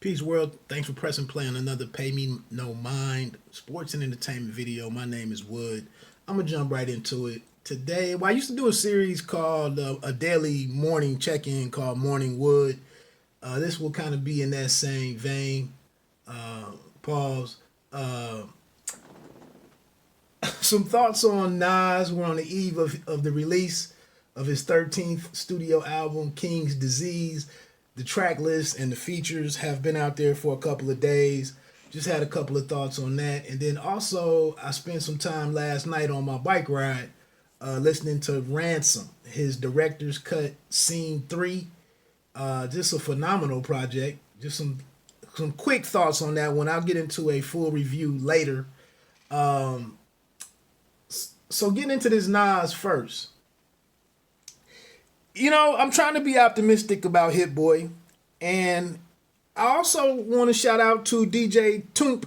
Peace world. Thanks for pressing play on another Pay Me No Mind sports and entertainment video. My name is Wood. I'm gonna jump right into it today. Well, I used to do a series called a daily morning check-in called Morning Wood. This will kind of be in that same vein. Pause. Uh, some thoughts on Nas. We're on the eve of the release of his 13th studio album, King's Disease. The track list and the features have been out there for a couple of days. Just had a couple of thoughts on that. And then also, I spent some time last night on my bike ride listening to Ransom, his director's cut, Scene 3. Just a phenomenal project. Just some quick thoughts on that one. I'll get into a full review later. So getting into this Nas first. You know, I'm trying to be optimistic about Hit Boy. And I also want to shout out to DJ Toomp,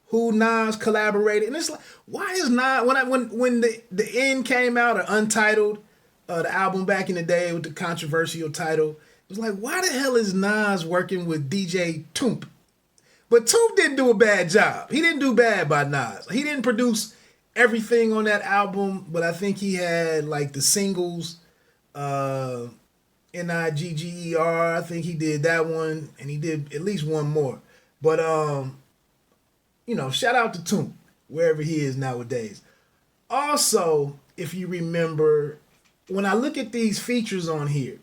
who Nas collaborated. And it's like, why is Nas, when the end came out, or Untitled, the album back in the day with the controversial title, it was like, why the hell is Nas working with DJ Toomp? But Toomp didn't do a bad job. He didn't do bad by Nas. He didn't produce everything on that album, but I think he had like the singles, Nigger. I think he did that one, and he did at least one more. But shout out to Toomp, wherever he is nowadays. Also, if you remember, when I look at these features on here,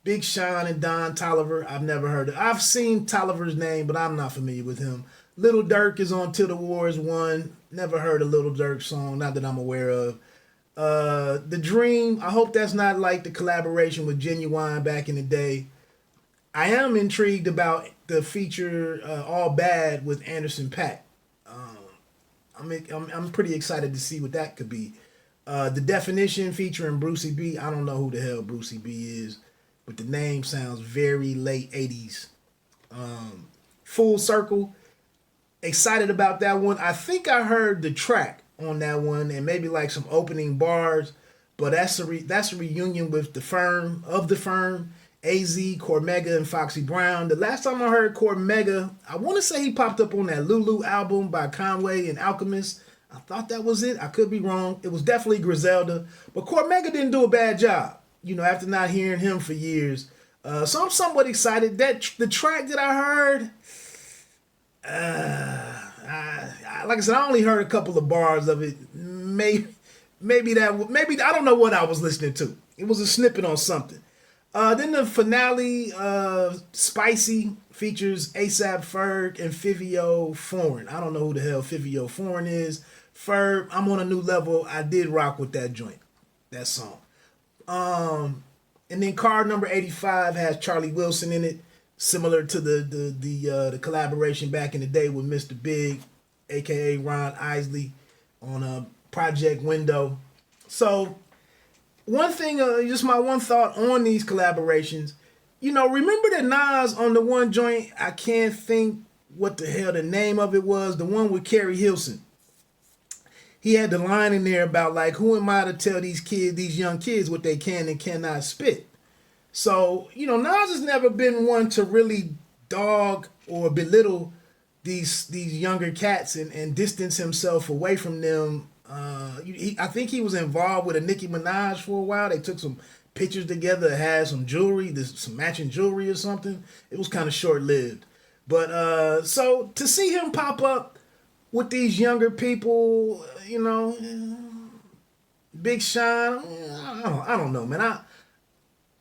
Big Sean and Don Toliver, I've never heard of. I've seen Tolliver's name, but I'm not familiar with him. Little Durk is on Till the War Is Won. Never heard a Little Durk song, not that I'm aware of. The Dream, I hope that's not like the collaboration with Genuine back in the day. I am intrigued about the feature All Bad with Anderson .Paak. I'm pretty excited to see what that could be. The Definition featuring Brucey B. I don't know who the hell Brucey B is, but the name sounds very late 80s. Full Circle, excited about that one. I think I heard the track on that one and maybe like some opening bars, but that's a reunion with the firm, AZ, Cormega, and Foxy Brown. The last time I heard Cormega, I want to say he popped up on that Lulu album by Conway and Alchemist. I thought that was it. I could be wrong. It was definitely Griselda, but Cormega didn't do a bad job, after not hearing him for years. So I'm somewhat excited. That the track that I heard, like I said, I only heard a couple of bars of it. Maybe I don't know what I was listening to. It was a snippet on something. Then the finale, Spicy, features ASAP Ferg and Fivio Foreign. I don't know who the hell Fivio Foreign is. Ferg, I'm on a new level. I did rock with that joint, that song. And then card number 85 has Charlie Wilson in it, similar to the collaboration back in the day with Mr. Big, aka Ron Isley, on a Project Window. So one thing, just my one thought on these collaborations, remember that Nas on the one joint, I can't think what the hell the name of it was, the one with Carrie Hilson. He had the line in there about like, who am I to tell these young kids what they can and cannot spit? So, Nas has never been one to really dog or belittle these younger cats and distance himself away from them. I think he was involved with a Nicki Minaj for a while. They took some pictures together, had some jewelry, some matching jewelry or something. It was kind of short-lived. But so to see him pop up with these younger people, Big Sean, I don't know, man.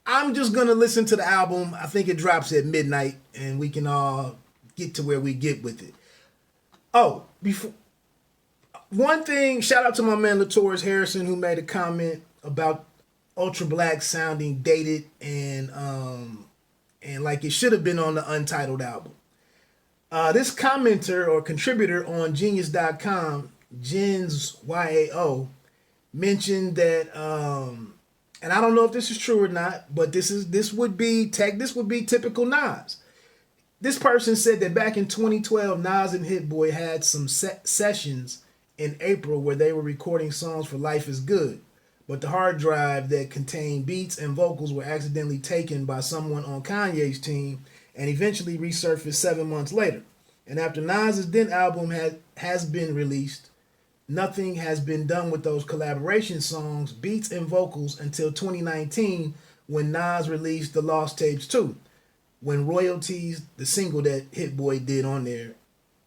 I'm just gonna listen to the album. I think it drops at midnight, and we can all get to where we get with it. Oh, before one thing, shout out to my man Latoris Harrison, who made a comment about Ultra Black sounding dated and like it should have been on the Untitled album. This commenter or contributor on Genius.com, Jens YAO, mentioned that, and I don't know if this is true or not, but this would be typical Nas. This person said that back in 2012, Nas and Hit Boy had some sessions in April where they were recording songs for Life Is Good, but the hard drive that contained beats and vocals were accidentally taken by someone on Kanye's team, and eventually resurfaced 7 months later. And after Nas's then album has been released, nothing has been done with those collaboration songs, beats, and vocals until 2019 when Nas released The Lost Tapes 2. When Royalties, the single that Hit Boy did on there,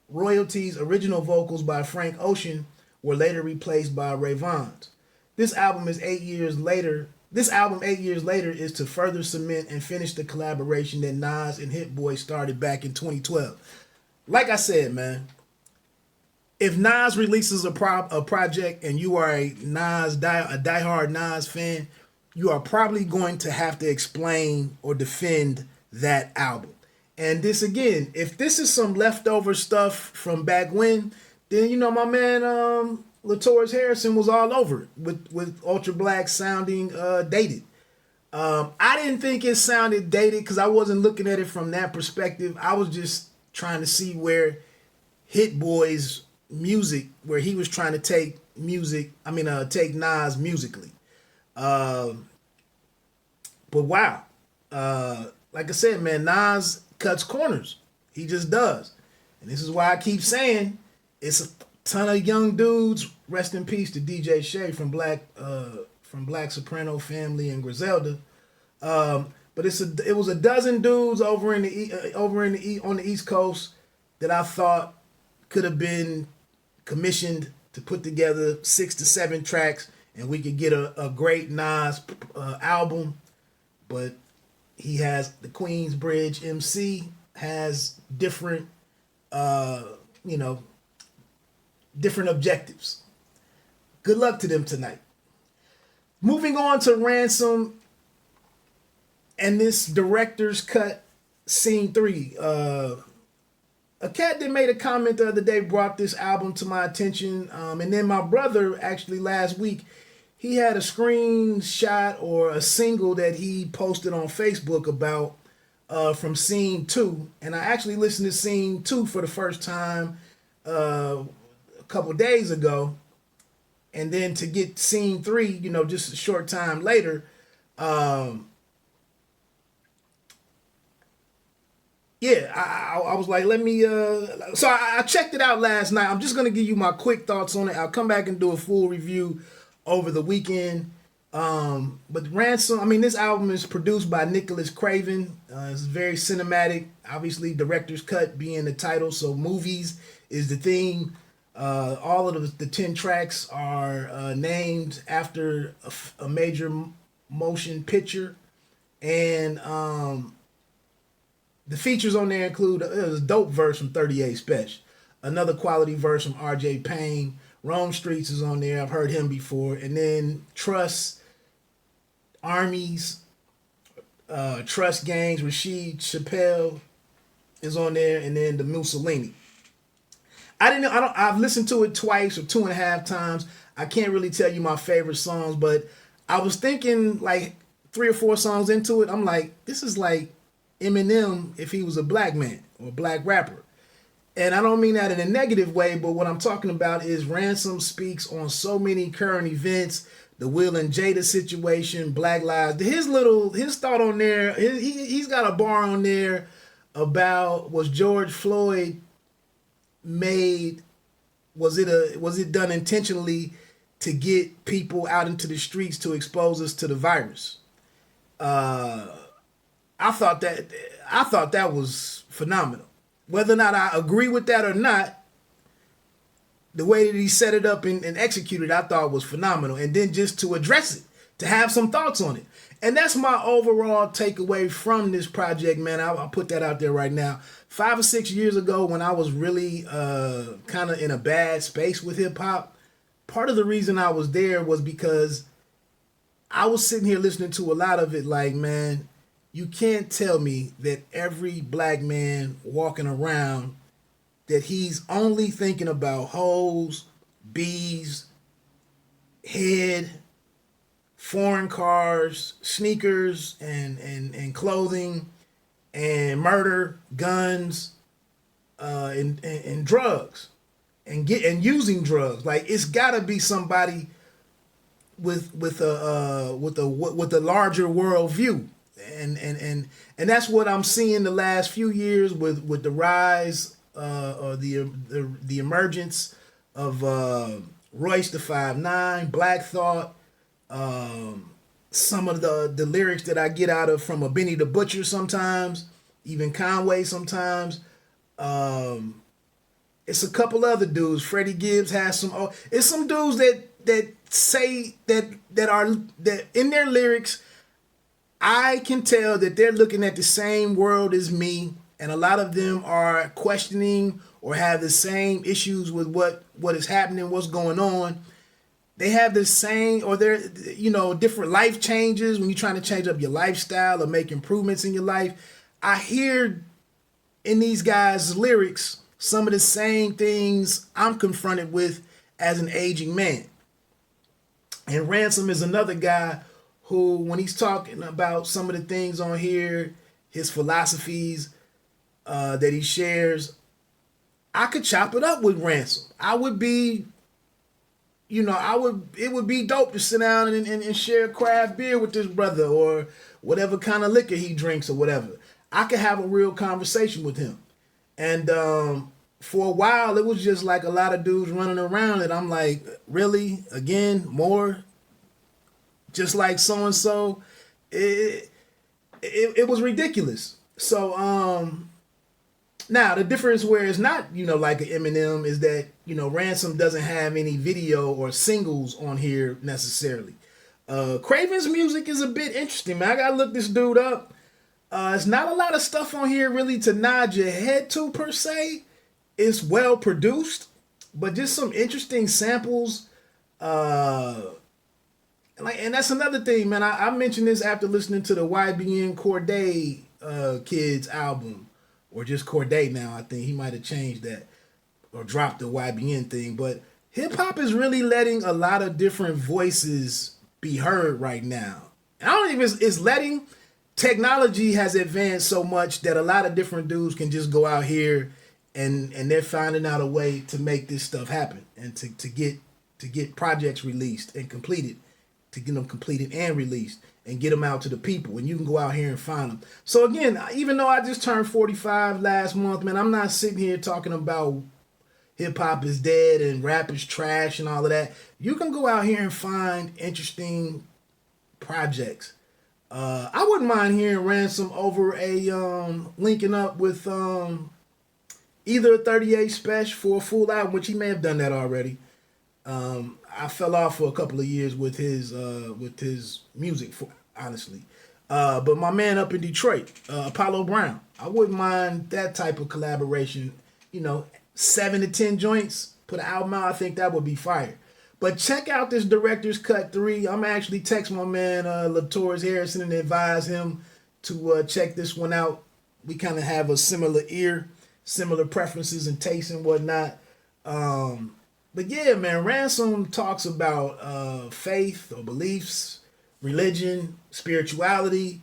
Royalties' original vocals by Frank Ocean were later replaced by Ray Vaughan's. This album 8 years later is to further cement and finish the collaboration that Nas and Hit Boy started back in 2012. Like I said, man, if Nas releases a project and you are a diehard Nas fan, you are probably going to have to explain or defend that album. And this again, if this is some leftover stuff from back when, then you know my man Latours Harrison was all over it with Ultra Black sounding dated. I didn't think it sounded dated because I wasn't looking at it from that perspective. I was just trying to see where Hit Boy's music, where he was trying to take take Nas musically. But wow. Like I said, man, Nas cuts corners. He just does. And this is why I keep saying it's a ton of young dudes. Rest in peace to DJ Shay from Black Soprano Family and Griselda. But it was a dozen dudes over on the East Coast that I thought could have been commissioned to put together 6 to 7 tracks, and we could get a great Nas album. But he has the Queensbridge MC has different different objectives. Good luck to them tonight. Moving on to Ransom and this director's cut, scene 3. A cat that made a comment the other day brought this album to my attention. And then my brother, actually last week, he had a screenshot or a single that he posted on Facebook about from scene 2. And I actually listened to scene 2 for the first time a couple days ago. And then to get scene 3, just a short time later, I was like, let me, so I checked it out last night. I'm just going to give you my quick thoughts on it. I'll come back and do a full review over the weekend. But Ransom, this album is produced by Nicholas Craven. It's very cinematic, obviously director's cut being the title. So movies is the theme. All of the 10 tracks are named after a major motion picture. And the features on there include a dope verse from 38 Special, another quality verse from RJ Payne, Rome Streets is on there, I've heard him before, and then Trust Armies, Trust Gangs, Rashid Chappelle is on there, and then the Mussolini. I've listened to it twice or 2.5 times. I can't really tell you my favorite songs, but I was thinking like 3 or 4 songs into it, I'm like, this is like Eminem if he was a black man or a black rapper. And I don't mean that in a negative way, but what I'm talking about is Ransom speaks on so many current events, the Will and Jada situation, Black Lives. His thought on there, he's got a bar on there about, was George Floyd made, was it done intentionally to get people out into the streets to expose us to the virus? I thought that was phenomenal. Whether or not I agree with that or not, the way that he set it up and executed, I thought was phenomenal. And then just to address it, to have some thoughts on it. And that's my overall takeaway from this project, man. I'll put that out there right now. 5 or 6 years ago, when I was really kind of in a bad space with hip hop, part of the reason I was there was because I was sitting here listening to a lot of it like, man, you can't tell me that every black man walking around that he's only thinking about hoes, bees, head, foreign cars, sneakers, and clothing, and murder, guns, and drugs, and using drugs. Like, it's got to be somebody with a larger world view. And that's what I'm seeing the last few years with the rise or the emergence of Royce the 5'9", Black Thought, some of the lyrics that I get out of from a Benny the Butcher sometimes, even Conway sometimes. It's a couple other dudes. Freddie Gibbs has some. Oh, it's some dudes that say that in their lyrics, I can tell that they're looking at the same world as me, and a lot of them are questioning or have the same issues with what is happening, what's going on. They have the same, or they're, different life changes when you're trying to change up your lifestyle or make improvements in your life. I hear in these guys' lyrics some of the same things I'm confronted with as an aging man. And Ransom is another guy who, when he's talking about some of the things on here, his philosophies that he shares, I could chop it up with Ransom. It would be dope to sit down and share craft beer with this brother or whatever kind of liquor he drinks or whatever. I could have a real conversation with him. And for a while, it was just like a lot of dudes running around, and I'm like, really? Again? More? Just like so-and-so? It was ridiculous. So, now, the difference where it's not, like an Eminem is that, Ransom doesn't have any video or singles on here necessarily. Craven's music is a bit interesting, man. I gotta look this dude up. It's not a lot of stuff on here really to nod your head to per se. It's well produced, but just some interesting samples. And that's another thing, man. I mentioned this after listening to the YBN Corday Kids album, or just Corday now. I think he might have changed that or dropped the YBN thing. But hip hop is really letting a lot of different voices be heard right now. And I don't think it's letting. Technology has advanced so much that a lot of different dudes can just go out here and they're finding out a way to make this stuff happen and to get projects released and completed, to get them completed and released and get them out to the people. And you can go out here and find them. So again, even though I just turned 45 last month, man, I'm not sitting here talking about hip hop is dead and rap is trash and all of that. You can go out here and find interesting projects. I wouldn't mind hearing Ransom over a linking up with either a 38 Special for a full album, which he may have done that already. I fell off for a couple of years with his music, honestly. But my man up in Detroit, Apollo Brown, I wouldn't mind that type of collaboration. 7 to 10 joints, put an album out. I think that would be fire. But check out this Director's Cut 3. I'm actually text my man LaTorres Harrison and advise him to check this one out. We kind of have a similar ear, similar preferences and tastes and whatnot. But yeah, man, Ransom talks about faith or beliefs, religion, spirituality,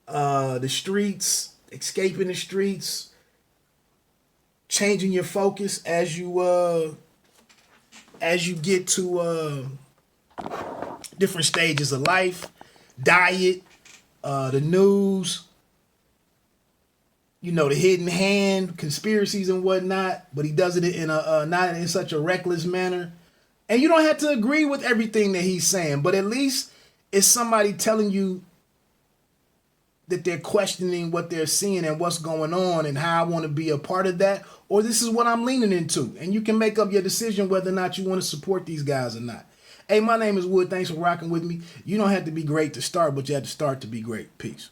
the streets, escaping the streets, changing your focus as you get to different stages of life, diet, the news, the hidden hand, conspiracies and whatnot, but he does it in a not in such a reckless manner. And you don't have to agree with everything that he's saying, but at least it's somebody telling you that they're questioning what they're seeing and what's going on and how I want to be a part of that, or this is what I'm leaning into. And you can make up your decision whether or not you want to support these guys or not. Hey, my name is Wood. Thanks for rocking with me. You don't have to be great to start, but you have to start to be great. Peace.